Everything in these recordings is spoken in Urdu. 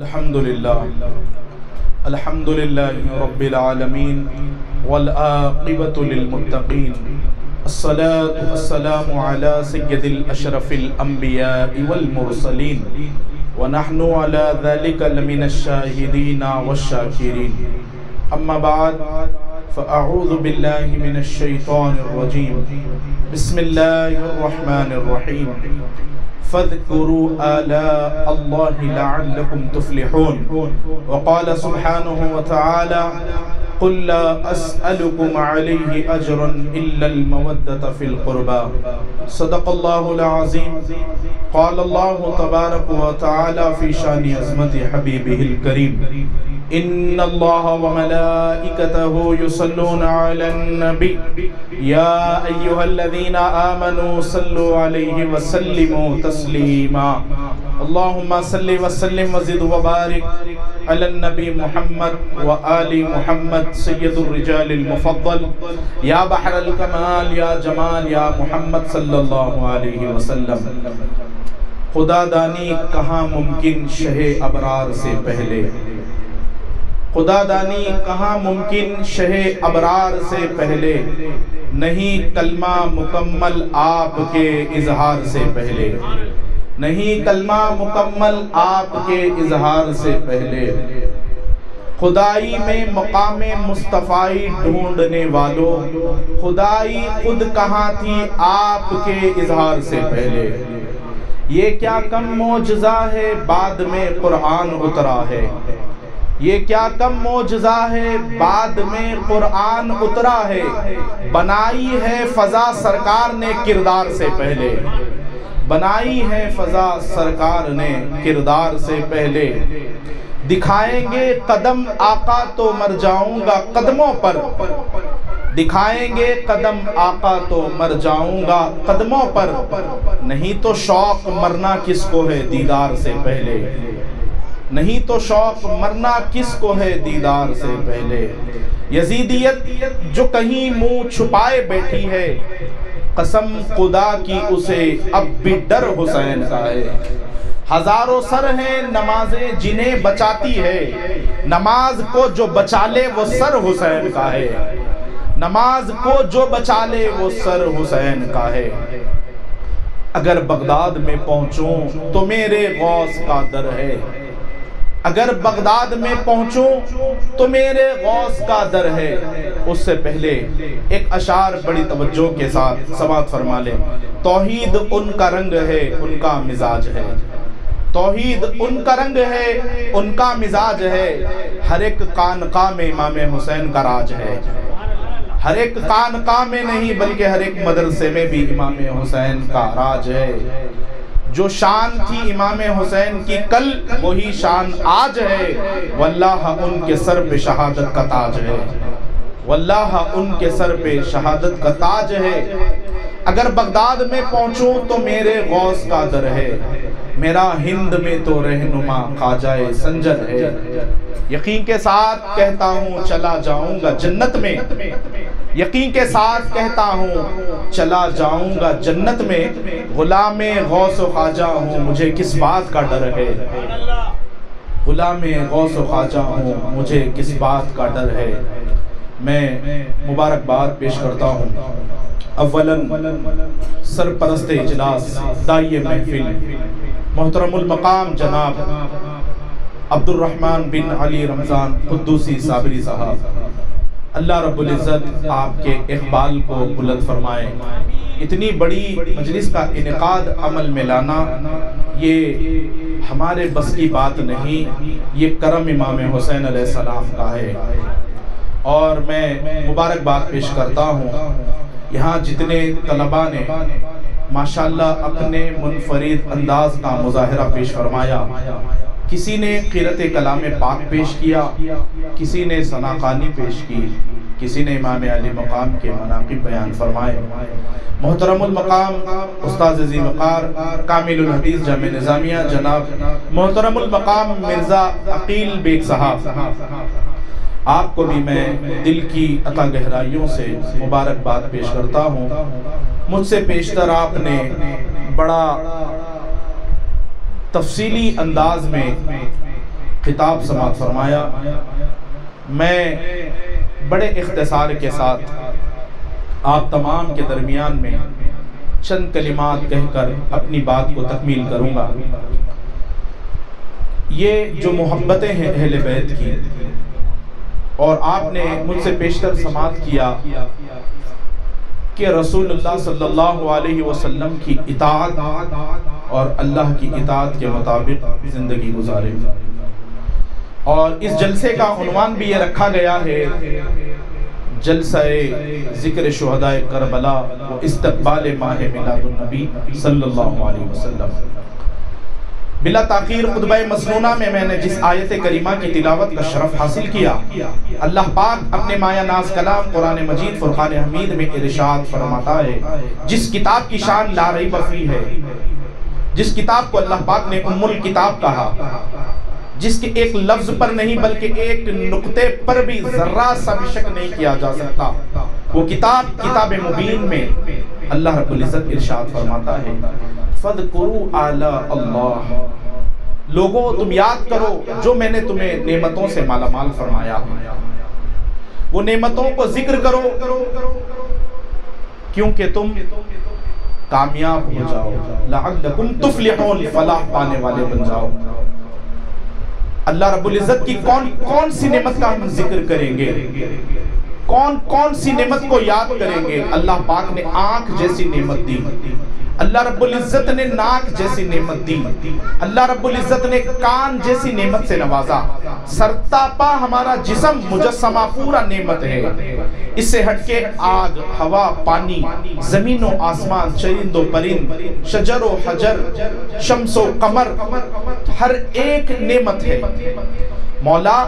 الحمد لله رب العالمين والعاقبة للمتقين الصلاة والسلام على سيد الأشرف الأنبياء والمرسلين ونحن على ذلك لمن الشاهدين والشاكرين أما بعد فأعوذ بالله من الشيطان الرجيم بسم الله الرحمن الرحيم فاذكروا آلاء الله لعلكم تفلحون وقال سبحانه وتعالى قل لا أسألكم عليه أجرا إلا المودة في القربى صدق الله العظيم قال الله تبارك وتعالى في شان عظمة حبيبه الكريم إن الله وملائكته يصلون على النبي يا أيها الذين آمنوا صلوا عليه وسلموا تسليما اللهم صل وسلم وزد وبارك على النبي محمد وآل محمد سيد الرجال المفضل يا بحر الكمال يا جمال يا محمد صلی اللہ علیہ وسلم. خدا دانی کہاں ممکن شہ ابرار سے پہلے، خدا دانی کہاں ممکن شہ ابرار سے پہلے، نہیں کلمہ مکمل آپ کے اظہار سے پہلے، نہیں کلمہ مکمل آپ کے اظہار سے پہلے. خدائی میں مقام مصطفی ڈھونڈنے والوں، خدائی خود کہاں تھی آپ کے اظہار سے پہلے. یہ کیا کم معجزہ ہے بعد میں قرآن اترا ہے، یہ کیا کم معجزہ ہے بعد میں قرآن اترا ہے. بنائی ہے فضا سرکار نے کردار سے پہلے، بنائی ہے فضا سرکار نے کردار سے پہلے. دکھائیں گے قدم آقا تو مر جاؤں گا قدموں پر، دکھائیں گے قدم آقا تو مر جاؤں گا قدموں پر. نہیں تو شوق مرنا کس کو ہے دیدار سے پہلے، نہیں تو شوق مرنا کس کو ہے دیدار سے پہلے. یزیدیت جو کہیں منہ چھپائے بیٹھی ہے، قسم خدا کی اسے اب بھی ڈر حسین کا ہے. ہزاروں سر ہیں نمازیں جنہیں بچاتی ہے، نماز کو جو بچا لے وہ سر حسین کا ہے، نماز کو جو بچا لے وہ سر حسین کا ہے. اگر بغداد میں پہنچوں تو میرے غوث کا در ہے، اگر بغداد میں پہنچوں تو میرے غوث کا در ہے. اس سے پہلے ایک اشعار بڑی توجہ کے ساتھ سماعت فرما لیں. توحید ان کا رنگ ہے ان کا مزاج ہے، توحید ان کا رنگ ہے ان کا مزاج ہے. ہر ایک خانقاہ میں امام حسین کا راج ہے، ہر ایک خانقاہ میں نہیں بلکہ ہر ایک مدرسے میں بھی امام حسین کا راج ہے. جو شان تھی امام حسین کی کل وہی شان آج ہے، واللہ ان کے سر پہ شہادت کا تاج ہے، واللہ ان کے سر پہ شہادت کا تاج ہے. اگر بغداد میں پہنچوں تو میرے غوث کا در ہے، میرا ہند میں تو رہنما خواجہ سنجر ہے. یقین کے ساتھ کہتا ہوں چلا جاؤں گا جنت میں، یقین کے ساتھ کہتا ہوں چلا جاؤں گا جنت میں. غلام غوث و خواجہ ہوں مجھے کس بات کا ڈر ہے، غلام غوث و خواجہ ہوں مجھے کس بات کا ڈر ہے. میں مبارکباد پیش کرتا ہوں اولاً سرپرست اجلاس داعی محفل محترم المقام جناب عبد الرحمن بن علی رمضان قدوسی صابری صاحب. اللہ رب العزت آپ کے اقبال کو بلند فرمائے. اتنی بڑی مجلس کا انعقاد عمل میں لانا یہ ہمارے بس کی بات نہیں، یہ کرم امام حسین علیہ السلام کا ہے. اور میں مبارکباد پیش کرتا ہوں یہاں جتنے طلباء نے ماشاءاللہ اپنے منفرد انداز کا مظاہرہ پیش فرمایا. کسی نے قرأت کلام پاک پیش کیا، کسی نے ثنا خوانی پیش کی، کسی نے امام علی مقام کے مناقب بیان فرمائے. محترم المقام استاذ ذی وقار کامل الحدیث جامع نظامیہ جناب محترم المقام مرزا عقیل بیگ صاحب، آپ کو بھی میں دل کی عطا گہرائیوں سے مبارکباد پیش کرتا ہوں. مجھ سے پیشتر آپ نے بڑا تفصیلی انداز میں خطاب سماعت فرمایا۔ میں بڑے اختصار کے ساتھ آپ تمام کے درمیان میں چند کلمات کہہ کر اپنی بات کو تکمیل کروں گا۔ یہ جو محبتیں ہیں اہل بیت کی، اور آپ نے مجھ سے پیشتر سماعت کیا کہ رسول اللہ صلی اللہ علیہ وسلم کی اطاعت اور اللہ کی اطاعت کے مطابق زندگی گزارے، اور اس جلسے کا عنوان بھی یہ رکھا گیا ہے، جلسہ ذکر شہداء کربلا و استقبال ماہ میلاد النبی صلی اللہ علیہ وسلم۔ بلا تاخیر خطبہ مسنونہ میں نے جس آیت کریمہ کی تلاوت کا شرف حاصل کیا، اللہ پاک اپنے مایہ ناز کلام قرآن مجید فرقان حمید میں ارشاد فرماتا ہے، جس کتاب کی شان لا ریب فیہ ہے، جس کتاب کو اللہ پاک نے ام الکتاب کہا، جس کے ایک لفظ پر نہیں بلکہ ایک نقطے پر بھی ذرہ سا بھی شک نہیں کیا جا سکتا، وہ کتاب کتاب مبین میں اللہ رب العزت ارشاد فرماتا ہے، فَاذْكُرُوا آلَاءَ اللَّهِ، لوگوں تم یاد کرو جو میں نے تمہیں نعمتوں سے مالا مال فرمایا، وہ نعمتوں کو ذکر کرو کیونکہ تم کامیاب ہو جاؤ، لَعَلَّكُمْ تُفْلِحُونَ، فلاح پانے والے بن جاؤ۔ اللہ رب العزت کی کون سی نعمت کا ہم ذکر کریں گے، کون سی نعمت کو یاد کریں گے؟ اللہ پاک نے آنکھ جیسی نعمت دی، اللہ رب العزت نے ناک جیسی نعمت دی، اللہ رب العزت نے کان جیسی نعمت سے نوازا، سرتاپا ہمارا جسم مجسمہ پورا نعمت ہے، اس سے ہٹ کے آگ، ہوا، پانی، زمین و آسمان، چرند و پرند، شجر و حجر، شمس و قمر، ہر ایک نعمت ہے۔ مولا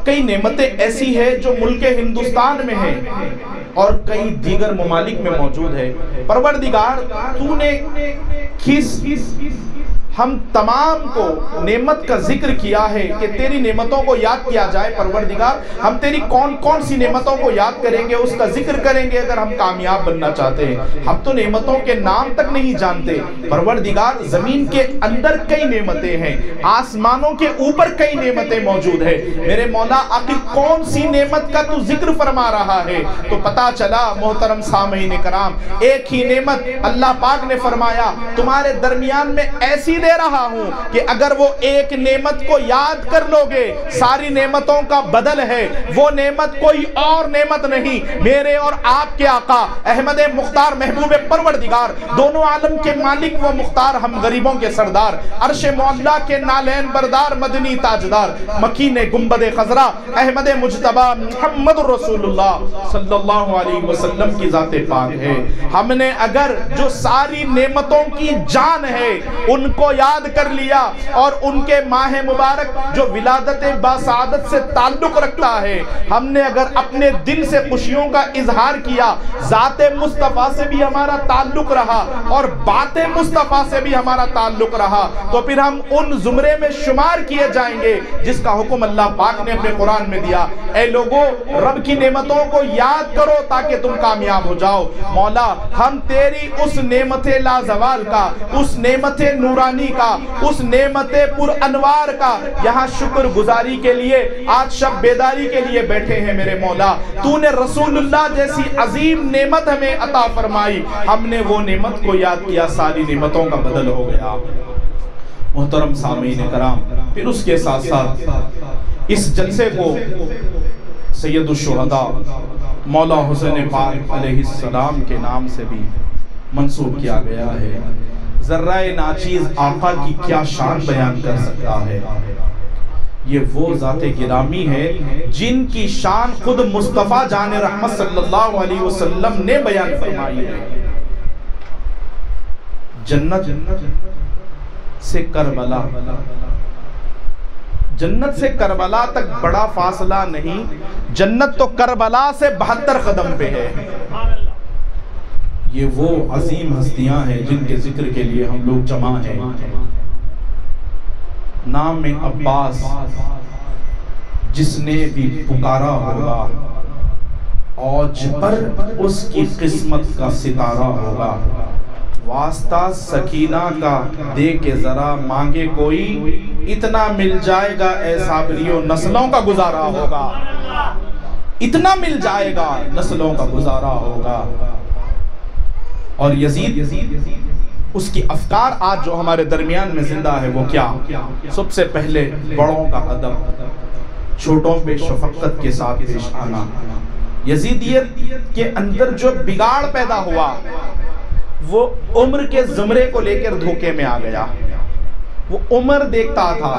کئی نعمتیں ایسی ہیں جو ملک ہندوستان میں ہیں اور کئی دیگر ممالک میں موجود ہے۔ پروردگار تو نے کس ہم تمام کو نعمت کا ذکر کیا ہے کہ تیری نعمتوں کو یاد کیا جائے۔ پروردگار ہم تیری کون سی نعمتوں کو یاد کریں گے، اس کا ذکر کریں گے اگر ہم کامیاب بننا چاہتے ہیں۔ ہم تو نعمتوں کے نام تک نہیں جانتے۔ پروردگار زمین کے اندر کئی نعمتیں ہیں، آسمانوں کے اوپر کئی نعمتیں موجود ہیں۔ میرے مولا آخر کون سی نعمت کا تو ذکر فرما رہا ہے؟ تو پتا چلا محترم سامعین کرام، ایک ہی نعمت اللہ پاک نے فرمایا تمہارے درمیان میں ایسی دے رہا ہوں کہ اگر وہ ایک نعمت کو یاد کر لو گے ساری نعمتوں کا بدل ہے۔ وہ نعمت کوئی اور نعمت نہیں، میرے اور آپ کے آقا احمد مختار محبوب پروردگار، دونوں عالم کے مالک و مختار، ہم غریبوں کے سردار، عرش معلا کے نالین بردار، مدنی تاجدار، مکین گنبد خضرا، احمد مجتبی محمد رسول اللہ صلی اللہ علیہ وسلم کی ذات پاک ہے۔ ہم نے اگر جو ساری نعمتوں کی جان ہے ان کو یاد کر لیا اور ان کے ماہ مبارک جو ولادت باسعادت سے تعلق رکھتا ہے، ہم نے اگر اپنے دل سے خوشیوں کا اظہار کیا، ذات مصطفیٰ سے بھی ہمارا تعلق رہا اور بات مصطفیٰ سے بھی ہمارا تعلق رہا، تو پھر ہم ان زمرے میں شمار کیے جائیں گے جس کا حکم اللہ پاک نے اپنے قرآن میں دیا، اے لوگوں رب کی نعمتوں کو یاد کرو تاکہ تم کامیاب ہو جاؤ۔ مولا ہم تیری اس نعمت لازوال کا، اس نعمت نورانی کا، اس نعمت پر انوار کا یہاں شکر گزاری کے لیے آج شب بیداری کے لیے بیٹھے ہیں۔ میرے مولا تو نے رسول اللہ جیسی عظیم نعمت ہمیں عطا فرمائی، ہم نے وہ نعمت کو یاد کیا، ساری نعمتوں کا بدل ہو گیا۔ محترم سامعین کرام، پھر اس کے ساتھ ساتھ اس جلسے کو سید الشہداء مولا حسین پاک علیہ السلام کے نام سے بھی منسوب کیا گیا ہے۔ ذرہ ناچیز آقا کی کیا شان بیان کر سکتا ہے؟ یہ وہ ذات گرامی ہے جن کی شان خود مصطفیٰ جان رحمت صلی اللہ علیہ وسلم نے بیان فرمائی ہے۔ جنت سے کربلا، جنت سے کربلا تک بڑا فاصلہ نہیں، جنت تو کربلا سے 72 قدم پہ ہے۔ یہ وہ عظیم ہستیاں ہیں جن کے ذکر کے لیے ہم لوگ جمع ہیں۔ نام میں عباس جس نے بھی پکارا ہوگا، اوج پر اس کی قسمت کا ستارہ ہوگا۔ واسطہ سکینہ کا دے کے ذرا مانگے کوئی، اتنا مل جائے گا اے صابریوں نسلوں کا گزارا ہوگا، اتنا مل جائے گا نسلوں کا گزارا ہوگا۔ اور یزید اس کی افکار آج جو ہمارے درمیان میں زندہ ہے وہ کیا؟ سب سے پہلے بڑوں کا ادب، چھوٹوں پہ شفقت کے ساتھ پیش آنا۔ یزیدیت کے اندر جو بگاڑ پیدا ہوا وہ عمر کے زمرے کو لے کر دھوکے میں آ گیا۔ وہ عمر دیکھتا تھا،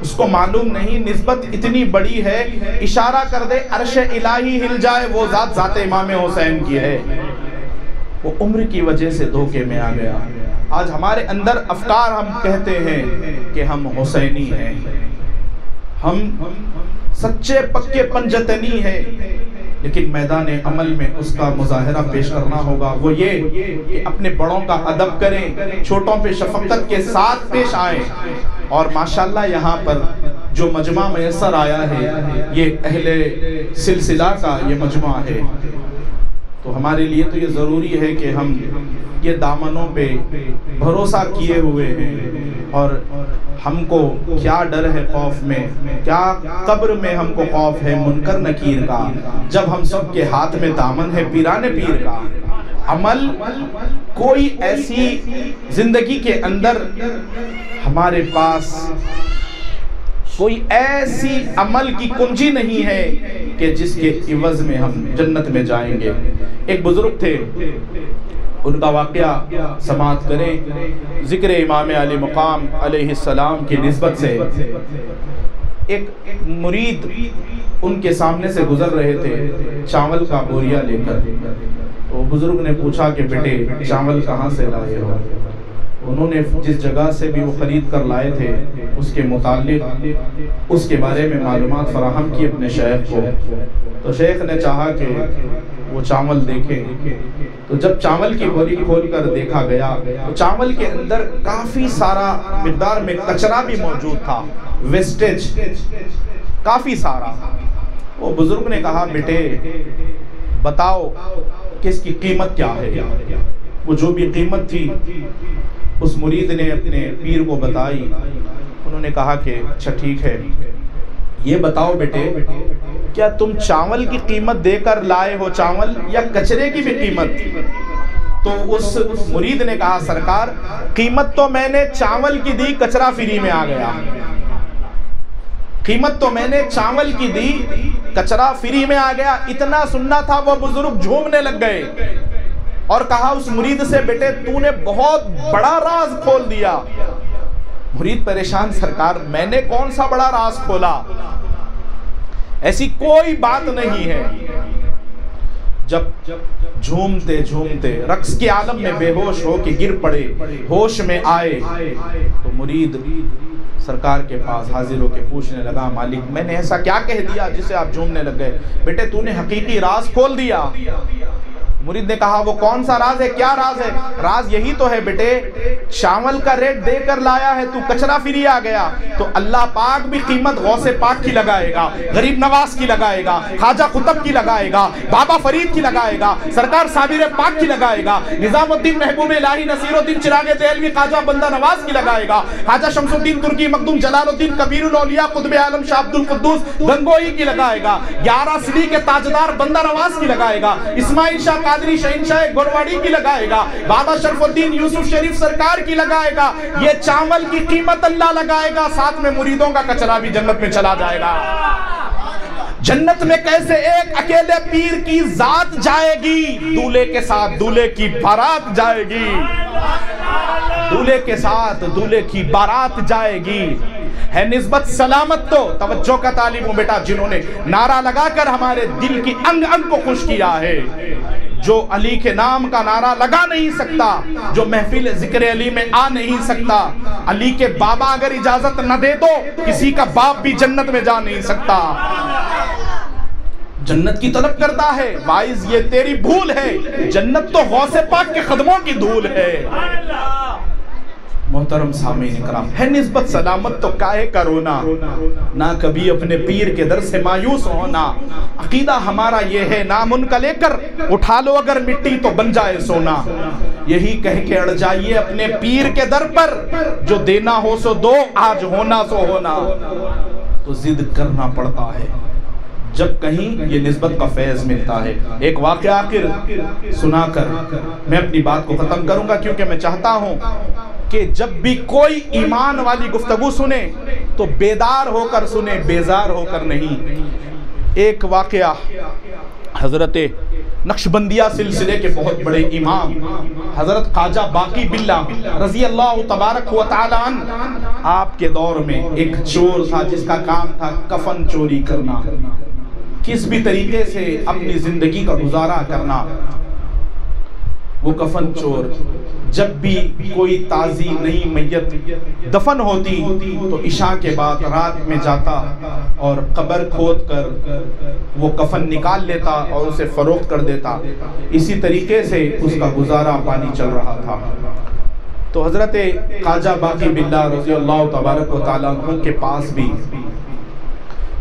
اس کو معلوم نہیں نسبت اتنی بڑی ہے، اشارہ کر دے عرش الہی ہل جائے وہ ذات ذات امام حسین کی ہے۔ وہ عمر کی وجہ سے دھوکے میں آ گیا۔ آج ہمارے اندر افکار، ہم کہتے ہیں کہ ہم حسینی ہیں، ہم سچے پکے پنجتنی ہیں، لیکن میدان عمل میں اس کا مظاہرہ پیش کرنا ہوگا۔ وہ یہ کہ اپنے بڑوں کا ادب کریں، چھوٹوں پہ شفقت کے ساتھ پیش آئیں۔ اور ماشاءاللہ یہاں پر جو مجمع میسر آیا ہے یہ اہل سلسلہ کا یہ مجمع ہے، تو ہمارے لیے تو یہ ضروری ہے کہ ہم یہ دامنوں پہ بھروسہ کیے ہوئے ہیں، اور ہم کو کیا ڈر ہے خوف میں، کیا قبر میں ہم کو خوف ہے منکر نکیر کا، جب ہم سب کے ہاتھ میں دامن ہے پیران پیر کا۔ عمل کوئی ایسی زندگی کے اندر ہمارے پاس کوئی ایسی عمل کی کنجی نہیں ہے کہ جس کے عوض میں ہم جنت میں جائیں گے۔ ایک بزرگ تھے، ان کا واقعہ سماعت کریں۔ ذکر امام علی مقام علیہ السلام کی نسبت سے ایک مرید ان کے سامنے سے گزر رہے تھے چاول کا بوریا لے کر۔ تو بزرگ نے پوچھا کہ بیٹے چاول کہاں سے لائے ہو؟ انہوں نے جس جگہ سے بھی وہ خرید کر لائے تھے اس کے متعلق اس کے بارے میں معلومات فراہم کی اپنے شیخ کو۔ تو شیخ نے چاہا کہ وہ چاول دیکھیں، تو جب چاول کی بوری کھول کر دیکھا گیا تو چاول کے اندر کافی سارا مقدار میں کچرا بھی موجود تھا، ویسٹیج کافی سارا۔ وہ بزرگ نے کہا بیٹے بتاؤ کہ اس کی قیمت کیا ہے؟ وہ جو بھی قیمت تھی اس مرید نے اپنے پیر کو بتائی۔ انہوں نے کہا کہ اچھا ٹھیک ہے، یہ بتاؤ بیٹے کیا تم چاول کی قیمت دے کر لائے ہو چاول یا کچرے کی بھی قیمت؟ تو اس مرید نے کہا سرکار قیمت تو میں نے چاول کی دی، کچرا فری میں آ گیا۔ قیمت تو میں نے چاول کی دی، کچرا فری میں آ گیا۔ اتنا سننا تھا وہ بزرگ جھومنے لگ گئے اور کہا اس مرید سے بیٹے تو نے بہت بڑا راز کھول دیا۔ مرید پریشان، سرکار میں نے کون سا بڑا راز کھولا؟ ایسی کوئی بات نہیں ہے۔ جب جھومتے جھومتے رقص کے عالم میں بے ہوش ہو کے گر پڑے، ہوش میں آئے تو مرید سرکار کے پاس حاضر ہو کے پوچھنے لگا مالک میں نے ایسا کیا کہہ دیا جسے آپ جھومنے لگ گئے؟ بیٹے تو نے حقیقی راز کھول دیا۔ مرید نے کہا وہ کون سا راز ہے؟ کیا راز ہے؟ راز یہی تو ہے بیٹے چاول کا ریٹ دے کر لایا ہے تو کچرا فری آ گیا، تو اللہ پاک بھی قیمت غوث پاک کی لگائے گا، غریب نواز کی لگائے گا، خواجہ قطب کی لگائے گا، بابا فرید کی لگائے گا، سرکار صابر پاک کی لگائے گا، نظام الدین محبوب الہی نصیر الدین چراغ دہلوی خواجہ بندہ نواز کی لگائے گا، خواجہ شمس الدین ترکی مخدوم جلال الدین کبیر الاولیاء قطب عالم شاہ عبد القدوس گنگوئی کی لگائے گا، 11 صدی کے تاجدار بندہ نواز کی لگائے گا، اسماعیل شاہ قادری شہنشاہ گورواڑی کی لگائے گا، بابا شرف الدین یوسف شریف سرکار کی لگائے گا۔ یہ چاول کی قیمت اللہ لگائے گا، ساتھ میں مریدوں کا کچرا بھی جنت میں چلا جائے گا۔ جنت میں کیسے ایک اکیلے پیر کی ذات جائے گی، دولہے کے ساتھ دولہے کی بارات جائے گی، دولہے کے ساتھ دولہے کی بارات جائے گی۔ ہے نسبت سلامت تو توجہ کا طالب ہوں بیٹا، جنہوں نے نعرہ لگا کر ہمارے دل کی انگ انگ کو خوش کیا ہے۔ جو علی کے نام کا نعرہ لگا نہیں سکتا، جو محفل ذکر علی میں آ نہیں سکتا، علی کے بابا اگر اجازت نہ دے تو کسی کا باپ بھی جنت میں جا نہیں سکتا۔ جنت کی طلب کرتا ہے، وائز یہ تیری بھول ہے، جنت تو غوث پاک کے قدموں کی دھول ہے۔ محترم سامعین کرام، ہے نسبت سلامت تو کاہے کا رونا، نہ کبھی اپنے پیر کے در سے مایوس ہونا، عقیدہ ہمارا یہ ہے نام ان کا لے کر اٹھا لو اگر مٹی تو بن جائے سونا، یہی کہہ کے اڑ جائیے اپنے پیر کے در پر، جو دینا ہو سو دو آج ہونا سو ہونا، تو ضد کرنا پڑتا ہے جب کہیں یہ نسبت کا فیض ملتا ہے۔ ایک واقعہ آخر سنا کر میں اپنی بات کو ختم کروں گا، کیونکہ میں چاہتا ہوں کہ جب بھی کوئی ایمان والی گفتگو سنے تو بیدار ہو کر سنے، بیزار ہو کر نہیں۔ ایک واقعہ حضرت نقشبندیہ سلسلے کے بہت بڑے امام حضرت خواجہ باقی باللہ رضی اللہ تبارک و تعالی عنہ، آپ کے دور میں ایک چور تھا جس کا کام تھا کفن چوری کرنا، کس بھی طریقے سے اپنی زندگی کا گزارا کرنا۔ وہ کفن چور جب بھی کوئی تازی نئی میت دفن ہوتی تو عشاء کے بعد رات میں جاتا اور قبر کھود کر وہ کفن نکال لیتا اور اسے فروخت کر دیتا، اسی طریقے سے اس کا گزارا پانی چل رہا تھا۔ تو حضرت خواجہ باقی باللہ رضی اللہ تبارک و تعالیٰ عنہ کے پاس بھی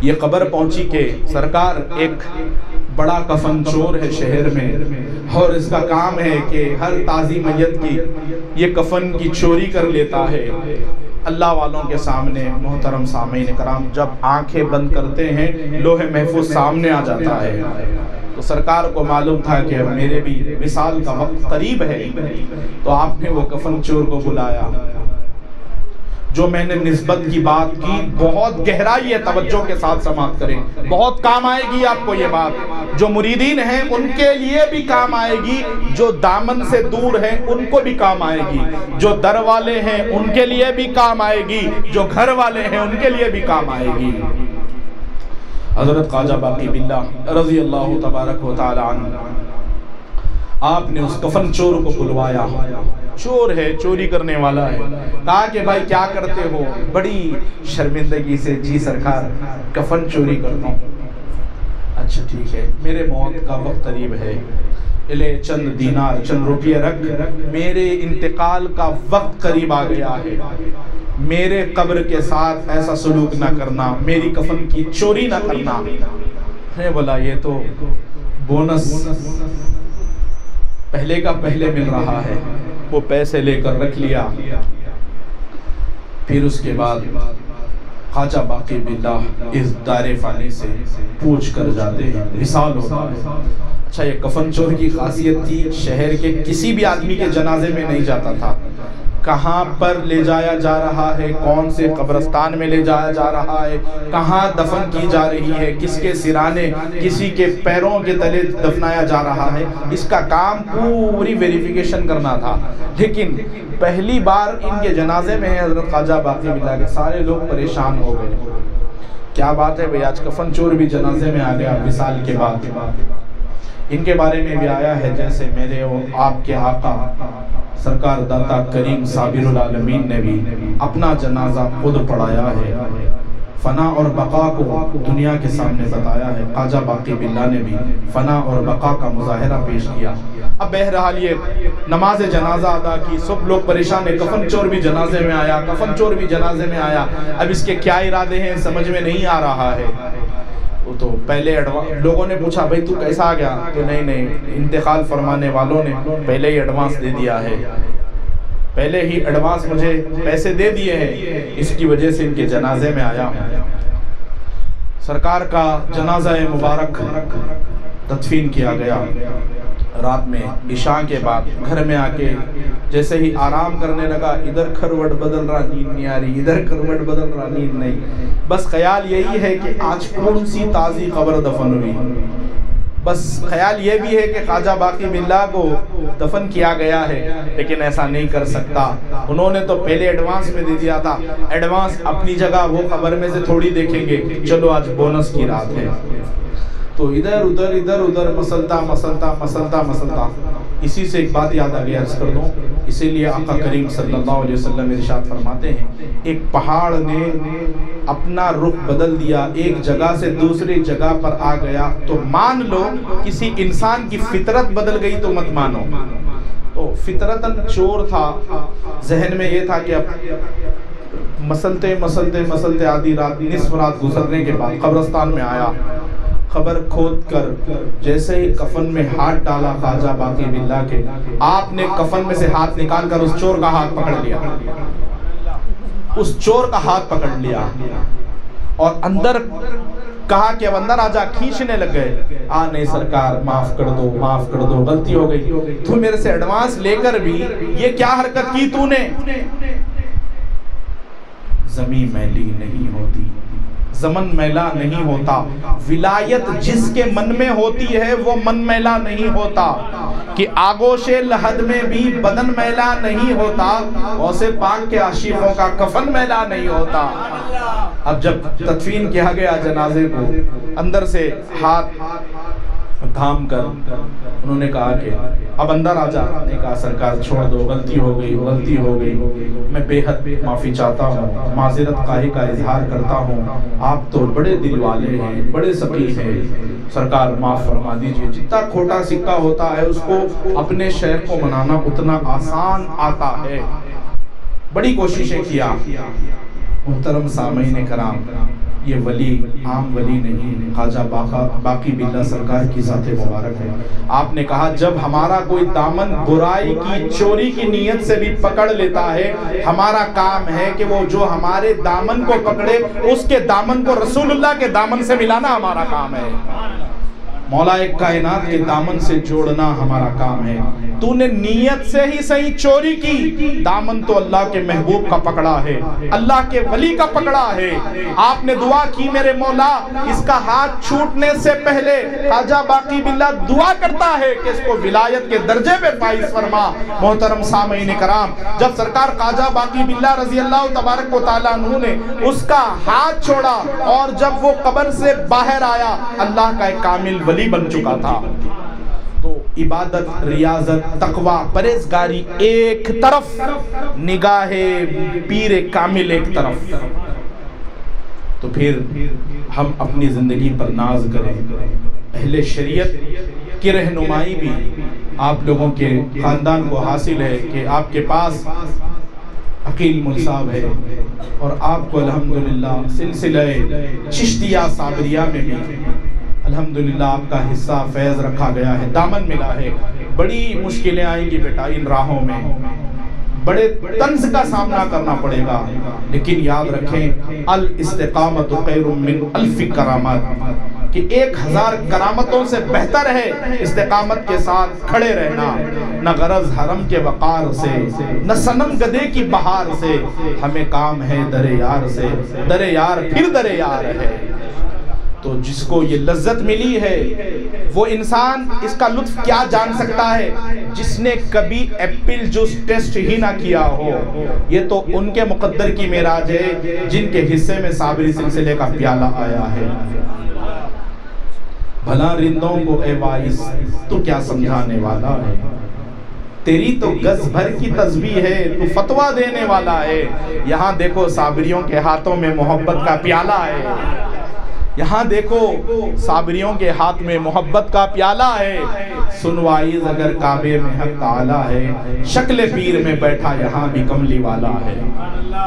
یہ خبر پہنچی کہ سرکار ایک بڑا کفن چور ہے شہر میں، اور اس کا کام ہے کہ ہر تازی میت کی یہ کفن کی چوری کر لیتا ہے۔ اللہ والوں کے سامنے محترم سامعین کرام جب آنکھیں بند کرتے ہیں لوح محفوظ سامنے آ جاتا ہے، تو سرکار کو معلوم تھا کہ اب میرے بھی وصال کا وقت قریب ہے، تو آپ نے وہ کفن چور کو بلایا۔ جو میں نے نسبت کی بات کی بہت گہرائی ہے، توجہ کے ساتھ سماعت کریں، بہت کام آئے گی آپ کو یہ بات، جو مریدین ہیں ان کے لیے بھی کام آئے گی، جو دامن سے دور ہیں ان کو بھی کام آئے گی، جو در والے ہیں ان کے لیے بھی کام آئے گی، جو گھر والے ہیں ان کے لیے بھی کام آئے گی۔ حضرت خواجہ باقی باللہ رضی اللہ تبارک و تعالی عنہ، آپ نے اس کفن چور کو بلوایا، چور ہے، چوری کرنے والا ہے، کہا کہ بھائی کیا کرتے ہو؟ بڑی شرمندگی سے، جی سرکار کفن چوری کرتا ہوں۔ اچھا ٹھیک ہے، میرے موت کا وقت قریب ہے، لے چند دینار چند روپیے رکھ، میرے انتقال کا وقت قریب آ گیا ہے، میرے قبر کے ساتھ ایسا سلوک نہ کرنا، میری کفن کی چوری نہ کرنا۔ ہے بولا یہ تو بونس پہلے کا پہلے مل رہا ہے، وہ پیسے لے کر رکھ لیا۔ پھر اس کے بعد خواجہ باقی باللہ اس دار فانی سے پوچھ کر جاتے ہیں، وصال ہوتا ہے۔ اچھا یہ کفن چور کی خاصیت تھی، شہر کے کسی بھی آدمی کے جنازے میں نہیں جاتا تھا، کہاں پر لے جایا جا رہا ہے، کون سے قبرستان میں لے جایا جا رہا ہے، کہاں دفن کی جا رہی ہے، کس کے سرانے کسی کے پیروں کے تلے دفنایا جا رہا ہے، اس کا کام پوری ویریفیکیشن کرنا تھا۔ لیکن پہلی بار ان کے جنازے میں حضرت خواجہ باقی باللہ کے سارے لوگ پریشان ہو گئے، کیا بات ہے بھئی آج کفن چور بھی جنازے میں آ گیا وصال کے بعد۔ ان کے بارے میں بھی آیا ہے جیسے میرے اور آپ کے آقا سرکار داتا کریم صابر العالمین نے بھی اپنا جنازہ خود پڑھایا ہے، فنا اور بقا کو دنیا کے سامنے بتایا ہے۔ خواجہ باقی باللہ نے بھی فنا اور بقا کا مظاہرہ پیش کیا۔ اب بہرحال یہ نماز جنازہ ادا کی، سب لوگ پریشان ہیں، کفن چور بھی جنازے میں آیا، کفن چور بھی جنازے میں آیا، اب اس کے کیا ارادے ہیں سمجھ میں نہیں آ رہا ہے۔ وہ تو پہلے لوگوں نے پوچھا بھائی تو کیسا آ گیا؟ تو نہیں انتقال فرمانے والوں نے پہلے ہی ایڈوانس دے دیا ہے، پہلے ہی ایڈوانس مجھے پیسے دے دیے ہیں، اس کی وجہ سے ان کے جنازے میں آیا ہوں۔ سرکار کا جنازہ مبارک تدفین کیا گیا، رات میں عشاء کے بعد گھر میں آ کے جیسے ہی آرام کرنے لگا، ادھر کروٹ بدل رہا نیند نہیں آ رہی، ادھر کروٹ بدل رہا نیند نہیں، بس خیال یہی ہے کہ آج کون سی تازی خبر دفن ہوئی، بس خیال یہ بھی ہے کہ خواجہ باقی باللہ کو دفن کیا گیا ہے، لیکن ایسا نہیں کر سکتا، انہوں نے تو پہلے ایڈوانس میں دے دیا تھا، ایڈوانس اپنی جگہ وہ خبر میں سے تھوڑی دیکھیں گے، چلو آج بونس کی رات ہے، تو ادھر ادھر مسلتا اسی سے ایک بات یاد آ گئی، عرض کر دوں، اسی لیے آقا کریم صلی اللہ علیہ وسلم ارشاد فرماتے ہیں ایک پہاڑ نے اپنا رخ بدل دیا، ایک جگہ سے دوسری جگہ پر آ گیا تو مان لو، کسی انسان کی فطرت بدل گئی تو مت مانو۔ تو فطرتاً چور تھا، ذہن میں یہ تھا کہ اب مسلتے آدھی رات، نصف رات گزرنے کے بعد قبرستان میں آیا، قبر کھود کر جیسے ہی کفن میں ہاتھ ڈالا خواجہ باقی باللہ کے، آپ نے کفن میں سے ہاتھ نکال کر اس چور کا ہاتھ پکڑ لیا، اس چور کا ہاتھ پکڑ لیا اور اندر کہا کہ اب اندر آجا، کھینچنے لگ گئے، نہیں سرکار معاف کر دو، غلطی ہو گئی، تو میرے سے ایڈوانس لے کر بھی یہ کیا حرکت کی تو نے؟ زمین میلی نہیں ہوتی، زمن میلا نہیں ہوتا، ولایت جس کے من میں ہوتی ہے وہ من میلا نہیں ہوتا، کہ آگوش لحد میں بھی بدن میلا نہیں ہوتا، غوث پاک کے عاشقوں کا کفن میلا نہیں ہوتا۔ اب جب تدفین کیا گیا جنازے کو، اندر سے ہاتھ تھام کر انہوں نے کہا کہ اب اندر آ جا، نے کہا سرکار چھوڑ دو، غلطی ہو گئی، میں بے حد معافی چاہتا ہوں، معذرت خواہی کا اظہار کرتا ہوں، آپ تو بڑے دل والے ہیں، بڑے سخی ہیں، سرکار معاف فرما دیجئے۔ جتنا کھوٹا سکہ ہوتا ہے اس کو اپنے شیخ کو منانا اتنا آسان آتا ہے، بڑی کوششیں کیا۔ محترم سامعین کرام، یہ ولی عام ولی نہیں، خواجہ باقی باللہ سرکار کی ذات مبارک ہے۔ آپ نے کہا جب ہمارا کوئی دامن برائی کی چوری کی نیت سے بھی پکڑ لیتا ہے، ہمارا کام ہے کہ وہ جو ہمارے دامن کو پکڑے اس کے دامن کو رسول اللہ کے دامن سے ملانا ہمارا کام ہے، مولا کائنات کے دامن سے جوڑنا ہمارا کام ہے۔ تو نے نیت سے ہی صحیح چوری کی، دامن تو اللہ کے محبوب کا پکڑا ہے، اللہ کے ولی کا پکڑا ہے۔ آپ نے دعا کی میرے مولا اس کا ہاتھ چھوٹنے سے پہلے خواجہ باقی باللہ دعا کرتا ہے کہ اس کو ولایت کے درجے پہ فائز فرما۔ محترم سامعین کرام، جب سرکار خواجہ باقی باللہ رضی اللہ تبارک و تعالیٰ عنہ نے اس کا ہاتھ چھوڑا اور جب وہ قبر سے باہر آیا، اللہ کا ایک کامل ولی بن چکا تھا۔ تو عبادت، ریاضت، تقوی، پرہیزگاری ایک طرف، نگاہ پیر کامل ایک طرف، تو پھر ہم اپنی زندگی پر ناز کریں۔ اہل شریعت کی رہنمائی بھی آپ لوگوں کے خاندان کو حاصل ہے کہ آپ کے پاس عقیل مل صاحب ہے، اور آپ کو الحمدللہ سلسلہ چشتیہ صابریہ میں بھی الحمدللہ آپ کا حصہ فیض رکھا گیا ہے، دامن ملا ہے۔ بڑی مشکلیں آئیں گی بیٹا ان راہوں میں، بڑے طنز کا سامنا کرنا پڑے گا، لیکن یاد رکھیں الاستقامت خیر من الف کرامات، کہ 1000 کرامتوں سے بہتر ہے استقامت کے ساتھ کھڑے رہنا۔ نہ غرض حرم کے وقار سے، نہ صنم گدے کی بہار سے، ہمیں کام ہے در یار سے، در یار پھر در یار ہے۔ تو جس کو یہ لذت ملی ہے وہ انسان اس کا لطف کیا جان سکتا ہے جس نے کبھی ایپل جوس ٹیسٹ ہی نہ کیا ہو۔ یہ تو ان کے مقدر کی معراج ہے جن کے حصے میں صابری سلسلے کا پیالہ آیا ہے۔ بھلا رندوں کو اے وائس تو کیا سمجھانے والا ہے، تیری تو گز بھر کی تسبیح ہے، تو فتویٰ دینے والا ہے۔ یہاں دیکھو صابریوں کے ہاتھوں میں محبت کا پیالہ ہے، یہاں دیکھو صابریوں کے ہاتھ میں محبت کا پیالہ ہے۔ سن وائز اگر کعبے میں حق تعالی ہے، شکل پیر میں بیٹھا یہاں بھی کملی والا ہے۔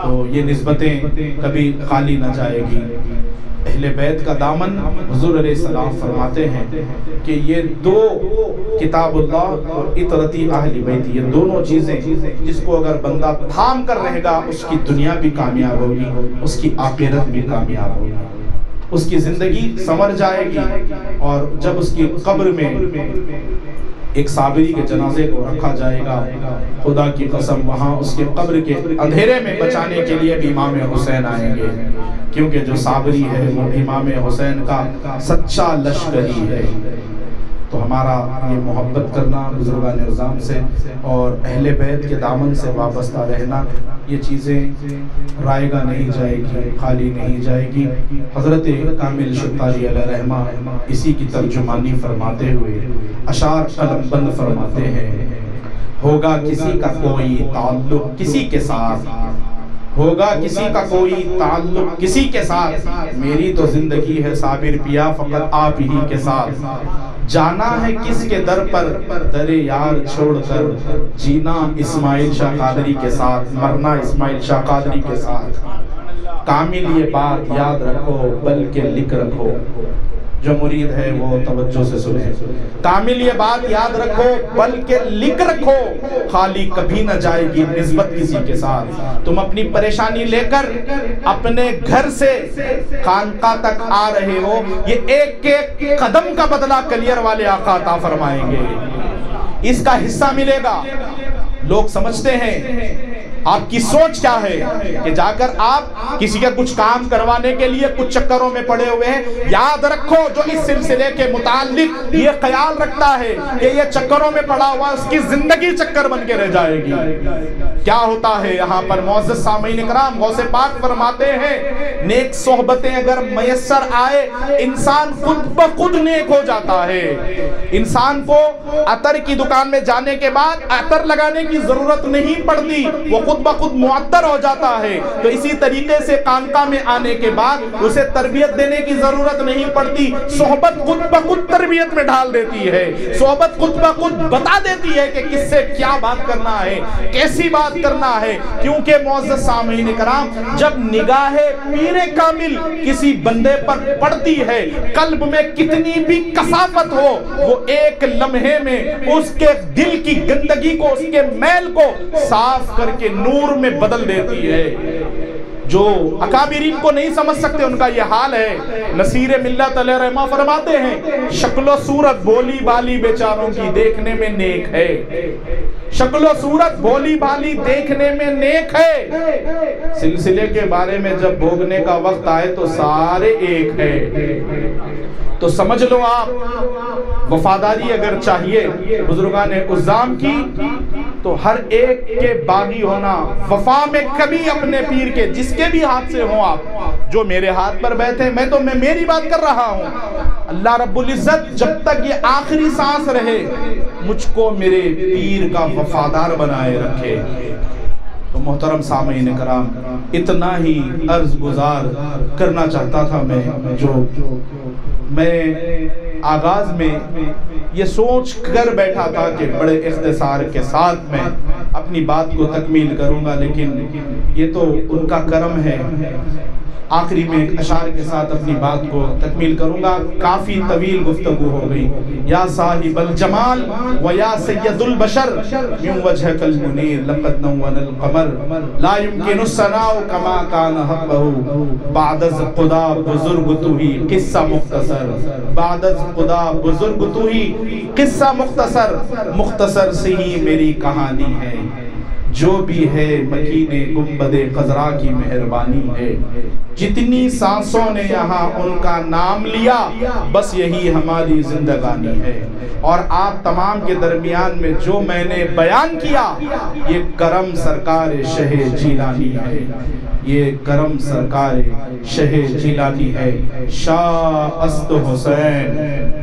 تو یہ نسبتیں کبھی خالی نہ جائے گی۔ اہل بیت کا دامن حضور علیہ السلام فرماتے ہیں کہ یہ دو، کتاب اللہ اور اطرتی اہل بیت، یہ دونوں چیزیں جس کو اگر بندہ تھام کر رہے گا اس کی دنیا بھی کامیاب ہوگی، اس کی آخرت بھی کامیاب ہوگی، اس کی زندگی سنور جائے گی۔ اور جب اس کی قبر میں ایک صابری کے جنازے کو رکھا جائے گا، خدا کی قسم وہاں اس کے قبر کے اندھیرے میں بچانے کے لیے بھی امام حسین آئیں گے، کیونکہ جو صابری ہے وہ امام حسین کا سچا لشکری ہے۔ تو ہمارا یہ محبت کرنا بزرگان اعظام سے اور اہل بیت کے دامن سے وابستہ رہنا، یہ چیزیں رائے گا نہیں جائے گی، خالی نہیں جائے گی۔ حضرت کامل شتاری علیہ رحمہ اسی کی ترجمانی فرماتے ہوئے اشعار قلم بند فرماتے ہیں: ہوگا کسی کا کوئی تعلق کسی کے ساتھ، ہوگا کسی کا کوئی تعلق کسی کے ساتھ، میری تو زندگی ہے صابر پیا فقط آپ ہی کے ساتھ، جانا ہے کس کے در پر در یار چھوڑ کر، جینا اسماعیل شاہ قادری کے ساتھ، مرنا اسماعیل شاہ قادری کے ساتھ، کامل یہ بات یاد رکھو بلکہ لکھ رکھو، جو مرید ہے وہ توجہ سے سنے، کامل یہ بات یاد رکھو بلکہ لکھ رکھو، خالی کبھی نہ جائے گی نسبت کسی کے ساتھ، تم اپنی پریشانی لے کر اپنے گھر سے خانقاہ تک آ رہے ہو، یہ ایک ایک قدم کا بدلہ کلیر والے آقا عطا فرمائیں گے، اس کا حصہ ملے گا۔ لوگ سمجھتے ہیں آپ کی سوچ کیا ہے کہ جا کر آپ کسی کا کچھ کام کروانے کے لیے کچھ چکروں میں پڑے ہوئے ہیں، یاد رکھو جو اس سلسلے کے متعلق یہ خیال رکھتا ہے کہ یہ چکروں میں پڑا ہوا اس کی زندگی چکر بن کے رہ جائے گی۔ کیا ہوتا ہے یہاں پر معزز سامعین اکرام، غوث پاک فرماتے ہیں نیک صحبتیں اگر میسر آئے انسان خود بخود نیک ہو جاتا ہے، انسان کو عطر کی دکان میں جانے کے بعد عطر لگانے کی ضرورت نہیں پڑتی، وہ خود بخود معطر ہو جاتا ہے۔ تو اسی طریقے سے خانقاہ میں آنے کے بعد اسے تربیت دینے کی ضرورت نہیں پڑتی، صحبت خود بخود تربیت میں ڈال دیتی ہے، صحبت خود بخود بتا دیتی ہے کہ کس سے کیا بات کرنا ہے، کیسی بات کرنا ہے۔ کیونکہ معزز سامعین کرام، جب نگاہ پیر کامل کسی بندے پر پڑتی ہے، قلب میں کتنی بھی کثافت ہو، وہ ایک لمحے میں اس کے دل کی گندگی کو، اس کے میل کو صاف کر کے نور میں بدل دیتی ہے۔ جو اکابرین کو نہیں سمجھ سکتے ان کا یہ حال ہے۔ نصیر ملت علیہ رحمہ فرماتے ہیں شکل و صورت بولی بالی بیچاروں کی دیکھنے میں نیک ہے، شکل و صورت بولی بالی دیکھنے میں نیک ہے، سلسلے کے بارے میں جب بھوگنے کا وقت آئے تو سارے ایک ہے۔ تو سمجھ لو آپ، وفاداری اگر چاہیے بزرگان عظام کی تو ہر ایک کے باغی ہونا، وفا میں کبھی اپنے پیر کے جس کے بھی ہاتھ سے ہوں آپ، جو میرے ہاتھ پر بیٹھے میں میری بات کر رہا ہوں، اللہ رب العزت جب تک یہ آخری سانس رہے مجھ کو میرے پیر کا وفادار بنائے رکھے۔ تو محترم سامعین کرام، اتنا ہی عرض گزار کرنا چاہتا تھا میں آغاز میں یہ سوچ کر بیٹھا تھا کہ بڑے اختصار کے ساتھ میں اپنی بات کو تکمیل کروں گا، لیکن یہ تو ان کا کرم ہے، آخری میں ایک اشعار کے ساتھ اپنی بات کو تکمیل کروں گا، کافی طویل گفتگو ہو گئی۔ یا صاحب الجمال و یا سید البشر من وجهك المنیر لقد نون القمر لا يمكن الثناء كما كان حقه بعد از خدا بزرگ تو ہی قصہ مختصر، بعد از خدا بزرگ تو ہی قصہ مختصر، مختصر سے ہی میری کہانی ہے، جو بھی ہے مکین گنبد خضرا کی مہربانی ہے، جتنی سانسوں نے یہاں ان کا نام لیا بس یہی ہماری زندگانی ہے۔ اور آپ تمام کے درمیان میں جو میں نے بیان کیا یہ کرم سرکار شہ جیلانی ہے، یہ کرم سرکار شہ جیلانی ہے۔ شاہ است حسین،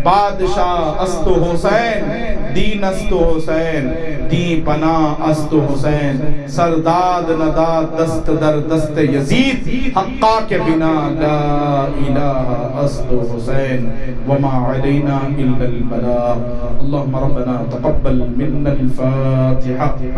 بادشاہ است حسین، دین است حسین، دی پناہ است حسین، سرداد نداد دست در دست یزید، حقا کے بنا لا الہ است حسین، وما علینا الا البلاغ۔ اللہم ربنا تقبل منا الفاتحہ۔